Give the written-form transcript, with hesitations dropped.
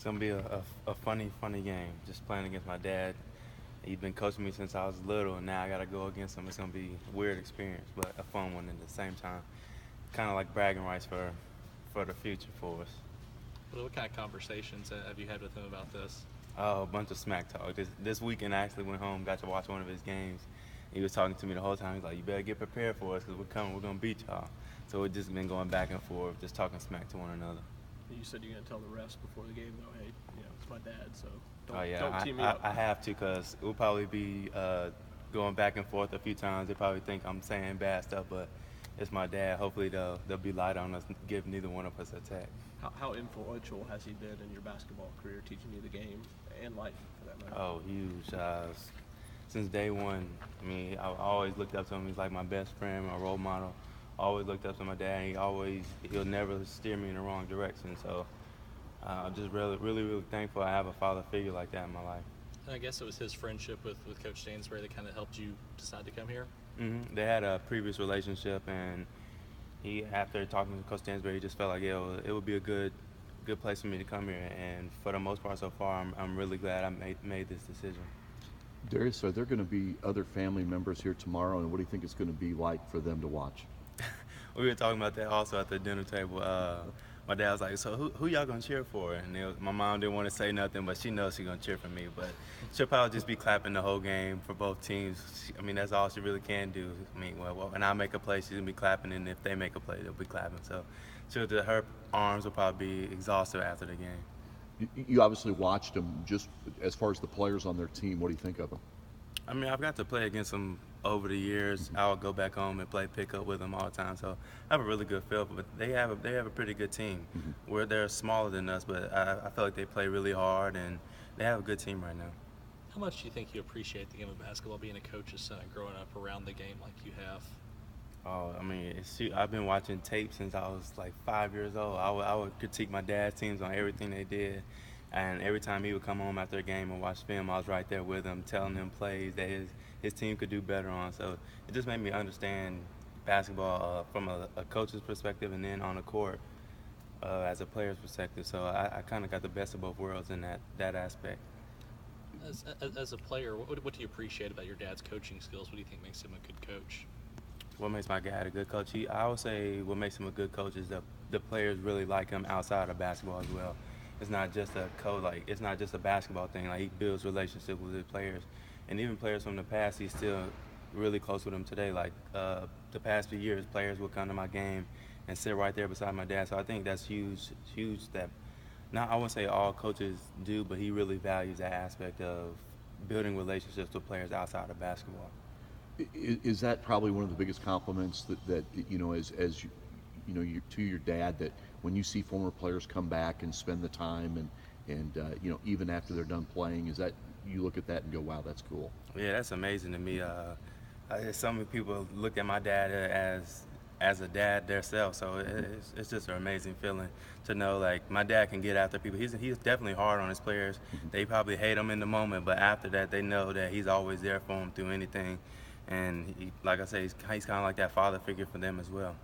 It's gonna be a funny game. Just playing against my dad. He's been coaching me since I was little, and now I gotta go against him. It's gonna be a weird experience, but a fun one at the same time. Kind of like bragging rights for the future for us. What kind of conversations have you had with him about this? Oh, a bunch of smack talk. This weekend I actually went home, got to watch one of his games. He was talking to me the whole time. He's like, "You better get prepared for us, 'cause we're coming. We're gonna beat y'all." So we've just been going back and forth, just talking smack to one another. You said you're going to tell the refs before the game, though, hey, it's my dad, so don't, Oh yeah, don't team me I, up. I, I have to, cause we'll probably be going back and forth a few times. They probably think I'm saying bad stuff, but it's my dad. Hopefully they'll be light on us, give neither one of us a attack. How influential has he been in your basketball career, teaching you the game and life, for that matter? Oh, huge. Since day one, I mean, I always looked up to him. He's like my best friend, my role model. Always looked up to my dad. He'll never steer me in the wrong direction. So I'm just really thankful I have a father figure like that in my life. And I guess it was his friendship with Coach Stansbury that kind of helped you decide to come here. They had a previous relationship, and after talking to Coach Stansbury, he just felt like it would be a good place for me to come here. And for the most part so far, I'm really glad I made this decision. Darius, are there going to be other family members here tomorrow, and what do you think it's going to be like for them to watch? We were talking about that also at the dinner table. My dad was like, "So who y'all gonna cheer for?" And my mom didn't want to say nothing, but she knows she's gonna cheer for me. But she'll probably just be clapping the whole game for both teams. I mean, that's all she really can do. I mean, well, when I make a play, she's gonna be clapping, and if they make a play, they'll be clapping. So, her arms will probably be exhausted after the game. You obviously watched them. Just as far as the players on their team, what do you think of them? I mean, I've got to play against them over the years. I'll go back home and play pickup with them all the time, so I have a really good feel. But they have a pretty good team. They're smaller than us, but I feel like they play really hard, and they have a good team right now. How much do you think you appreciate the game of basketball, being a coach's son, and growing up around the game like you have? Oh, I mean, I've been watching tape since I was like 5 years old. I would critique my dad's teams on everything they did. And every time he would come home after a game and watch film, I was right there with him, telling him plays that his team could do better on. So it just made me understand basketball from a coach's perspective, and then on the court as a player's perspective. So I kind of got the best of both worlds in that aspect. As a player, what do you appreciate about your dad's coaching skills? What do you think makes him a good coach? What makes my dad a good coach? I would say what makes him a good coach is the players really like him outside of basketball as well. It's not just a coach, like it's not just a basketball thing. Like he builds relationships with his players, and even players from the past, he's still really close with them today. Like the past few years, players will come to my game and sit right there beside my dad. So I think that's huge. That I wouldn't say all coaches do, but he really values that aspect of building relationships with players outside of basketball. Is that probably one of the biggest compliments that as to your dad, that when you see former players come back and spend the time and even after they're done playing, is that you look at that and go, wow, that's cool? Yeah, that's amazing to me. So many people look at my dad as a dad themselves, so it's just an amazing feeling to know like my dad can get after people. He's definitely hard on his players. They probably hate him in the moment, but after that they know that he's always there for them through anything. And like I say, he's kind of like that father figure for them as well.